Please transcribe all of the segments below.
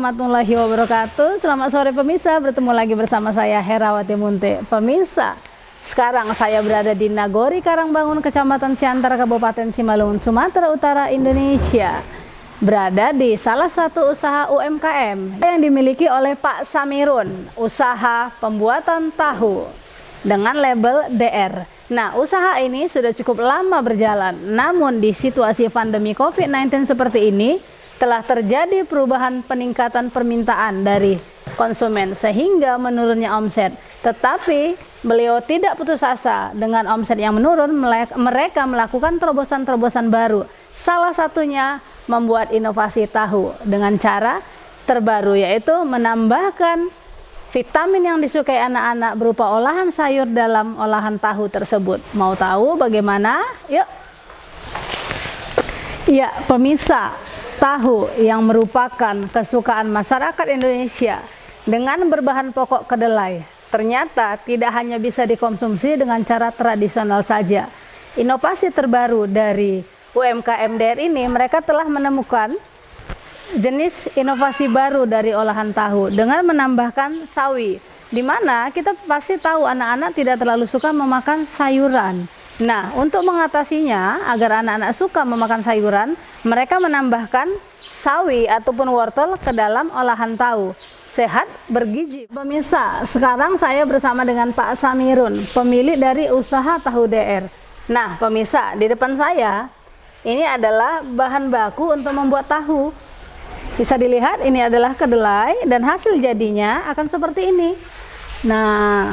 warahmatullahi wabarakatuh. Selamat sore pemirsa, bertemu lagi bersama saya Herawati Munte. Pemirsa, sekarang saya berada di Nagori Karangbangun, Kecamatan Siantar, Kabupaten Simalungun, Sumatera Utara, Indonesia. Berada di salah satu usaha UMKM yang dimiliki oleh Pak Samirun, usaha pembuatan tahu dengan label DR. Nah, usaha ini sudah cukup lama berjalan, namun di situasi pandemi COVID-19 seperti ini, telah terjadi perubahan peningkatan permintaan dari konsumen sehingga menurunnya omset. Tetapi beliau tidak putus asa, dengan omset yang menurun mereka melakukan terobosan-terobosan baru. Salah satunya membuat inovasi tahu dengan cara terbaru, yaitu menambahkan vitamin yang disukai anak-anak berupa olahan sayur dalam olahan tahu tersebut. Mau tahu bagaimana? Yuk. Ya, pemirsa, tahu yang merupakan kesukaan masyarakat Indonesia dengan berbahan pokok kedelai ternyata tidak hanya bisa dikonsumsi dengan cara tradisional saja. Inovasi terbaru dari UMKM DR ini, mereka telah menemukan jenis inovasi baru dari olahan tahu dengan menambahkan sawi, di mana kita pasti tahu anak-anak tidak terlalu suka memakan sayuran. Nah, untuk mengatasinya agar anak-anak suka memakan sayuran, mereka menambahkan sawi ataupun wortel ke dalam olahan tahu. Sehat, bergizi. Pemirsa, sekarang saya bersama dengan Pak Samirun, pemilik dari usaha tahu DR. Nah, pemirsa, di depan saya ini adalah bahan baku untuk membuat tahu. Bisa dilihat ini adalah kedelai dan hasil jadinya akan seperti ini. Nah,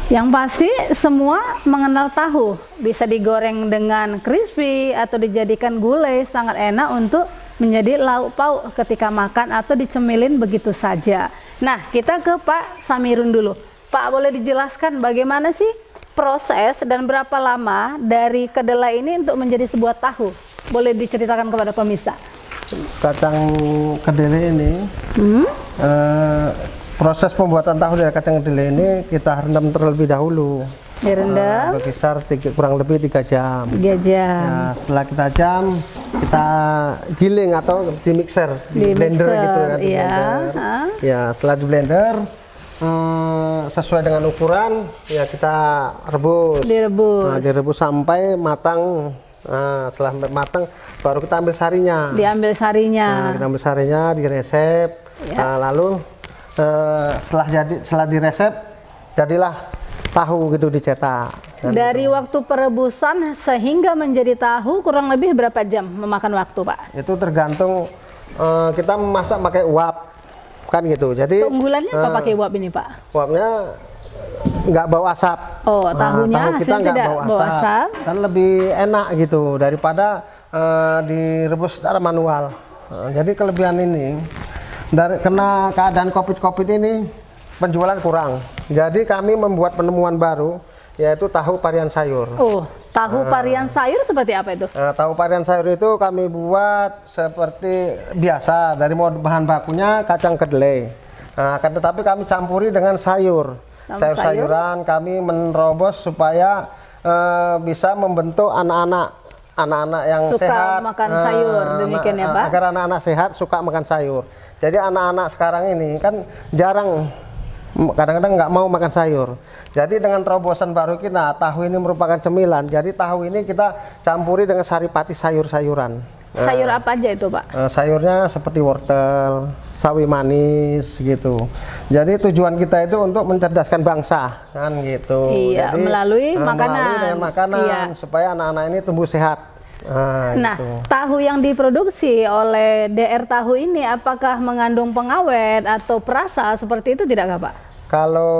yang pasti semua mengenal tahu, bisa digoreng dengan crispy atau dijadikan gulai, sangat enak untuk menjadi lauk pauk ketika makan atau dicemilin begitu saja. Nah, kita ke Pak Samirun dulu. Pak, boleh dijelaskan bagaimana sih proses dan berapa lama dari kedelai ini untuk menjadi sebuah tahu? Boleh diceritakan kepada pemirsa. Kacang kedelai ini, proses pembuatan tahu dari kacang kedelai ini kita rendam terlebih dahulu. Direndam berkisar kurang lebih 3 jam. 3 jam. Ya, setelah kita giling atau di mixer, di blender gitu kan, di blender. Ya, setelah di blender sesuai dengan ukuran, ya kita rebus. Nah, direbus sampai matang. Nah, setelah matang baru kita ambil sarinya. Diambil sarinya. Nah, kita ambil sarinya, diresep. Ya. Nah, lalu setelah diresep, jadilah tahu gitu, dicetak. Dari gitu. Waktu perebusan sehingga menjadi tahu kurang lebih berapa jam memakan waktu, Pak? Itu tergantung kita memasak pakai uap, kan gitu. Jadi keunggulannya apa pakai uap ini, Pak? Uapnya nggak bau asap. Oh, tahunya tahu kita nggak bau asap, dan lebih enak gitu daripada direbus secara manual. Jadi kelebihan ini, kena keadaan COVID ini penjualan kurang. Jadi kami membuat penemuan baru, yaitu tahu varian sayur. Oh, tahu varian sayur seperti apa itu? Tahu varian sayur itu kami buat seperti biasa, dari bahan bakunya kacang kedelai. Tetapi kami campuri dengan sayur-sayuran. Kami menerobos supaya bisa membentuk anak-anak yang suka sehat makan sayur, demikian ya Pak? Agar anak-anak sehat suka makan sayur. Jadi anak-anak sekarang ini kan jarang, kadang-kadang nggak mau makan sayur. Jadi dengan terobosan baru kita, tahu ini merupakan cemilan. Jadi tahu ini kita campuri dengan saripati sayur-sayuran. Sayur apa aja itu, Pak? Sayurnya seperti wortel, sawi manis gitu. Jadi tujuan kita itu untuk mencerdaskan bangsa, kan gitu. Iya, jadi, melalui makanan, supaya anak-anak ini tumbuh sehat. Nah, gitu. Tahu yang diproduksi oleh DR Tahu ini apakah mengandung pengawet atau perasa seperti itu tidak, Pak? Kalau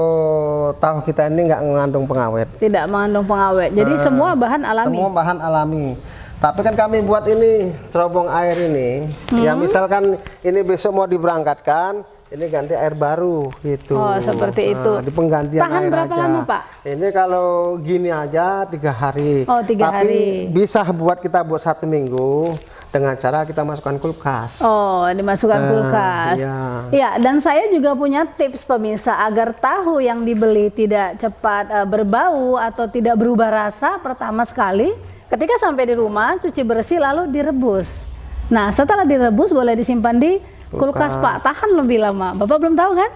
tahu kita ini nggak mengandung pengawet. Tidak mengandung pengawet. Jadi semua bahan alami. Semua bahan alami. Tapi kan kami buat ini cerobong air ini. Ya misalkan ini besok mau diberangkatkan, ini ganti air baru gitu. Oh, seperti itu. Di penggantian tahan air berapa aja. Lama, Pak? Ini kalau gini aja 3 hari. Oh, 3 hari. Bisa kita buat 1 minggu. Dengan cara kita masukkan kulkas. Oh, dimasukkan kulkas. Iya. Ya, dan saya juga punya tips pemirsa agar tahu yang dibeli tidak cepat berbau atau tidak berubah rasa. Pertama sekali, ketika sampai di rumah, cuci bersih lalu direbus. Nah, setelah direbus boleh disimpan di Kulkas Pak tahan lebih lama. Bapak belum tahu kan?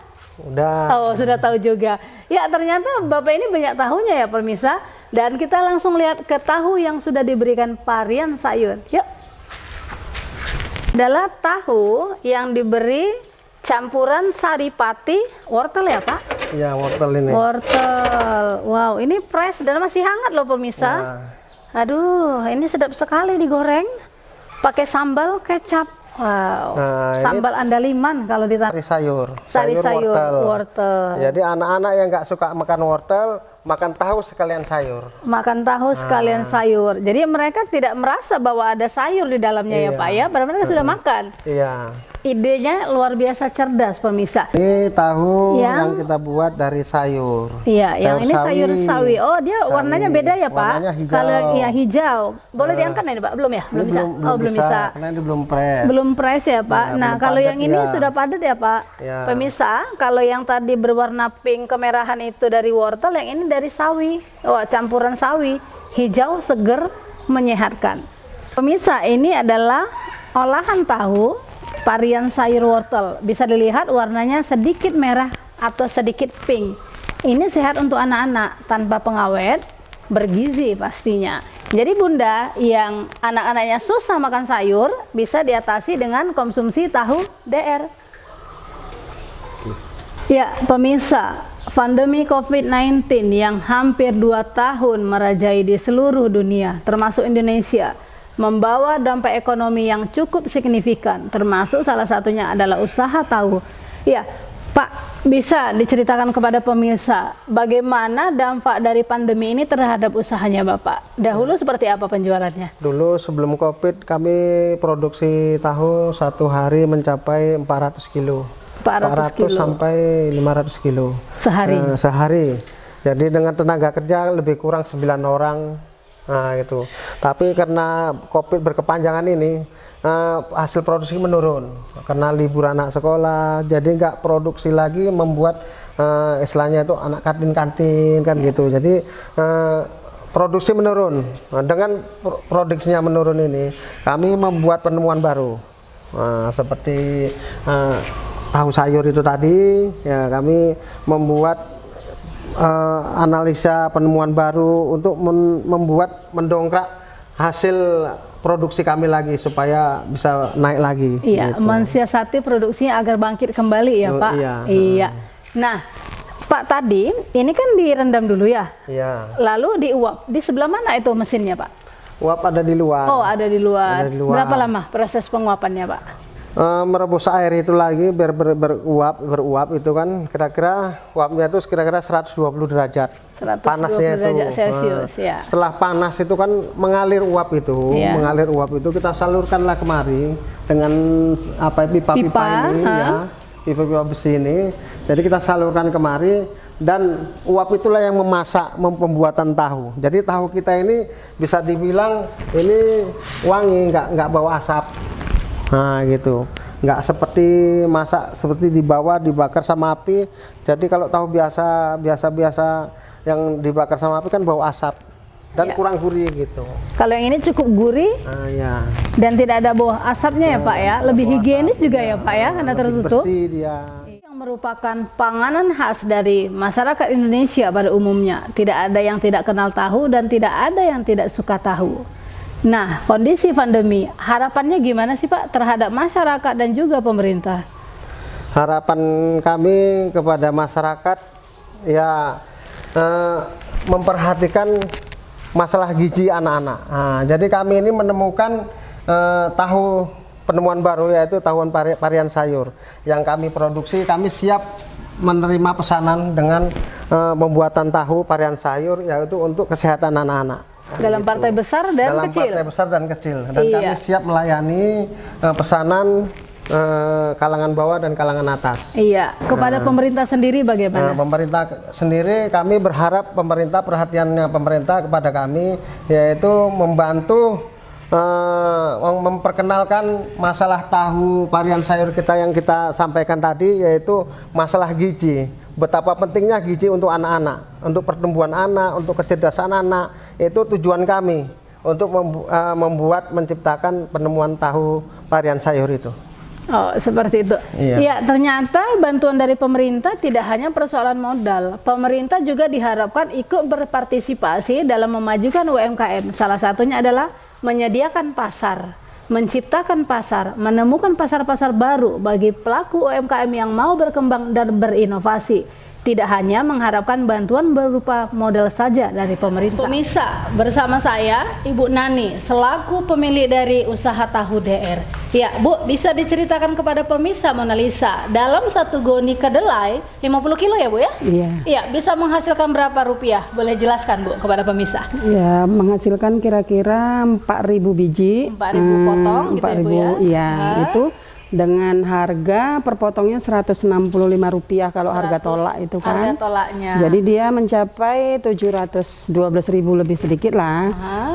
Udah. Oh, sudah tahu juga. Ya, ternyata Bapak ini banyak tahunya ya, pemirsa. Dan kita langsung lihat ke tahu yang sudah diberikan varian sayur. Yuk. Adalah tahu yang diberi campuran saripati, wortel ya Pak? Iya, wortel ini. Wortel. Wow, ini fresh dan masih hangat loh pemirsa. Nah, Aduh, ini sedap sekali digoreng. Pakai sambal kecap. Wow, Nah, sambal andaliman kalau ditaruh. sari sayur. Sari sayur, wortel. wortel. Jadi anak-anak yang nggak suka makan wortel, makan tahu sekalian sayur. Makan tahu sekalian sayur. Jadi mereka tidak merasa bahwa ada sayur di dalamnya ya Iya. Pak ya. Padahal mereka sudah makan. Iya. Idenya luar biasa cerdas pemirsa. Ini tahu Yang- yang kita buat dari sayur. Iya, yang ini sayur sawi. Oh, dia Sawi. warnanya beda ya Pak. Warnanya hijau. Kalau ya hijau, boleh diangkat ini Pak? Belum ya? Belum Ini bisa. Oh, belum bisa. Karena ini belum press. Belum fresh ya Pak. Ya, Nah, belum kalau padat yang ini dia. sudah padat ya Pak. Ya. Pemirsa, kalau yang tadi berwarna pink kemerahan itu dari wortel, yang ini dari sawi. Wah, campuran sawi, hijau, seger, menyehatkan. Pemirsa, ini adalah olahan tahu varian sayur wortel. Bisa dilihat warnanya sedikit merah atau sedikit pink. Ini sehat untuk anak-anak, tanpa pengawet, bergizi pastinya. Jadi bunda yang anak-anaknya susah makan sayur bisa diatasi dengan konsumsi tahu DR. Ya, pemirsa, pandemi COVID-19 yang hampir 2 tahun merajai di seluruh dunia, termasuk Indonesia, membawa dampak ekonomi yang cukup signifikan, termasuk salah satunya adalah usaha tahu. Ya, Pak, bisa diceritakan kepada pemirsa bagaimana dampak dari pandemi ini terhadap usahanya Bapak? Dahulu seperti apa penjualannya? Dulu sebelum COVID kami produksi tahu satu hari mencapai 400 kilo. 400 kilo sampai 500 kilo. sehari. Sehari. Jadi dengan tenaga kerja lebih kurang 9 orang. Nah, gitu. Tapi karena COVID berkepanjangan ini, hasil produksi menurun karena libur anak sekolah, jadi nggak produksi lagi, membuat istilahnya itu anak kantin-kantin kan gitu. Jadi produksi menurun. Nah, dengan produksinya menurun ini, kami membuat penemuan baru. Seperti tahu sayur itu tadi, ya kami membuat analisa penemuan baru untuk membuat mendongkrak hasil produksi kami lagi supaya bisa naik lagi. Iya, gitu. mensiasati produksinya agar bangkit kembali ya Oh, Pak. iya. Iya. Nah, Pak tadi ini kan direndam dulu ya. Iya. Lalu diuap. Di sebelah mana itu mesinnya Pak? Uap ada di luar. Oh, ada di luar. Ada di luar. Berapa lama proses penguapannya Pak? Merebus air itu lagi biar beruap itu kan kira-kira uapnya itu kira-kira 120 derajat 120 panasnya derajat itu. Celcius, ya. Setelah panas itu kan mengalir uap itu, Iya. mengalir uap itu kita salurkanlah kemari dengan pipa-pipa Pipa, ini ya, pipa-pipa besi ini. Jadi kita salurkan kemari dan uap itulah yang memasak pembuatan tahu. Jadi tahu kita ini bisa dibilang ini wangi, nggak bau asap. Nah gitu, nggak seperti masak seperti dibakar sama api. Jadi kalau tahu biasa yang dibakar sama api kan bau asap dan Ya. kurang gurih gitu. Kalau yang ini cukup gurih Ya. dan tidak ada bau asapnya ya Pak ya. Lebih higienis juga ya Pak ya karena Lebih tertutup. bersih dia. Yang merupakan panganan khas dari masyarakat Indonesia pada umumnya. Tidak ada yang tidak kenal tahu dan tidak ada yang tidak suka tahu. Nah, kondisi pandemi, harapannya gimana sih Pak terhadap masyarakat dan juga pemerintah? Harapan kami kepada masyarakat ya memperhatikan masalah gizi anak-anak. Nah, jadi kami ini menemukan tahu penemuan baru yaitu tahu varian sayur yang kami produksi. Kami siap menerima pesanan dengan pembuatan tahu varian sayur yaitu untuk kesehatan anak-anak. Dalam partai besar dan dalam kecil? partai besar dan kecil. Dan Iya. kami siap melayani pesanan kalangan bawah dan kalangan atas. Iya, kepada pemerintah sendiri bagaimana? Pemerintah sendiri kami berharap perhatiannya pemerintah kepada kami yaitu membantu memperkenalkan masalah tahu varian sayur kita yang kita sampaikan tadi, yaitu masalah gizi. Betapa pentingnya gizi untuk anak-anak, untuk pertumbuhan anak, untuk kecerdasan anak. Itu tujuan kami untuk menciptakan penemuan tahu varian sayur itu. Oh, seperti itu. Iya. Ya, ternyata bantuan dari pemerintah tidak hanya persoalan modal. Pemerintah juga diharapkan ikut berpartisipasi dalam memajukan UMKM. Salah satunya adalah menyediakan pasar, menciptakan pasar, menemukan pasar-pasar baru bagi pelaku UMKM yang mau berkembang dan berinovasi. Tidak hanya mengharapkan bantuan berupa modal saja dari pemerintah. Pemirsa, bersama saya Ibu Nani selaku pemilik dari usaha tahu DR. Ya, Bu, bisa diceritakan kepada pemirsa Mona Lisa, dalam satu goni kedelai 50 kilo ya, Bu ya? Iya. Iya, bisa menghasilkan berapa rupiah? Boleh jelaskan, Bu, kepada pemirsa? Ya, menghasilkan kira-kira 4.000 biji. 4.000 potong gitu ya, Bu ya? Iya, itu dengan harga per potongnya Rp165 kalau harga tolak itu kan. Harga tolaknya. Jadi dia mencapai 712.000 lebih sedikit lah.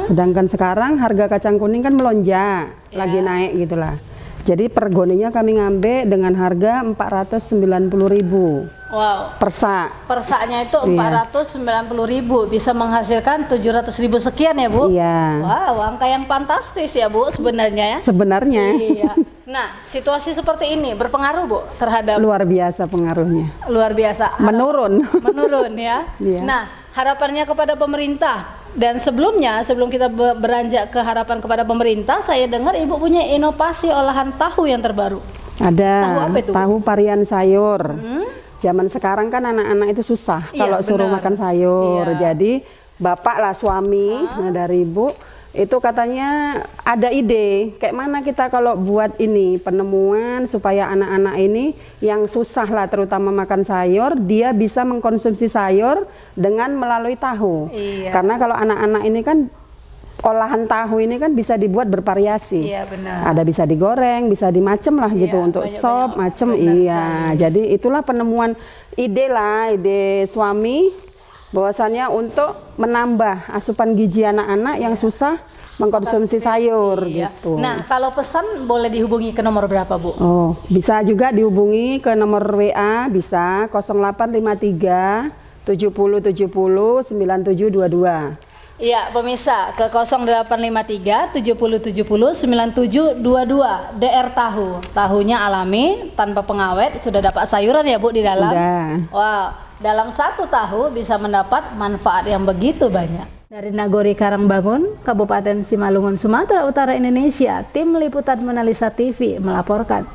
Sedangkan sekarang harga kacang kuning kan melonjak, lagi naik gitulah. Jadi per goninya kami ngambil dengan harga 490.000. Wow. Per sak. Per saknya itu 490.000, bisa menghasilkan 700.000 sekian ya, Bu? Iya. Wow, angka yang fantastis ya, Bu, sebenarnya ya. Sebenarnya. Iya. Nah, situasi seperti ini berpengaruh, Bu, terhadap Luar biasa pengaruhnya. luar biasa. Menurun. Menurun ya. Iya. Nah, harapannya kepada pemerintah. Dan sebelumnya, sebelum kita beranjak ke harapan kepada pemerintah, saya dengar Ibu punya inovasi olahan tahu yang terbaru. Ada Tahu apa itu? tahu varian sayur. Zaman sekarang kan anak-anak itu susah Iya, kalau suruh benar. makan sayur. Iya. Jadi bapak lah suami dari ibu itu katanya ada ide kayak mana kita kalau buat ini penemuan supaya anak-anak ini yang susah lah terutama makan sayur dia bisa mengkonsumsi sayur dengan melalui tahu. Iya. Karena kalau anak-anak ini kan olahan tahu ini kan bisa dibuat bervariasi. Iya, benar. Ada bisa digoreng, bisa dimacem lah gitu Iya, untuk banyak-banyak. sop, macem. Benar Iya. Jadi itulah penemuan ide suami bahwasannya untuk menambah asupan gizi anak-anak yang susah mengkonsumsi sayur Iya. gitu. Nah, kalau pesan boleh dihubungi ke nomor berapa, Bu? Oh, bisa juga dihubungi ke nomor WA bisa 0853 70 70 9722. Iya, pemirsa, ke 0853 70 70 9722 DR tahu. Tahunya alami, tanpa pengawet, sudah dapat sayuran ya, Bu, di dalam? Udah. Wow, dalam satu tahu bisa mendapat manfaat yang begitu banyak. Dari Nagori Karangbangun, Kabupaten Simalungun, Sumatera Utara, Indonesia, tim liputan Mona Lisa TV melaporkan.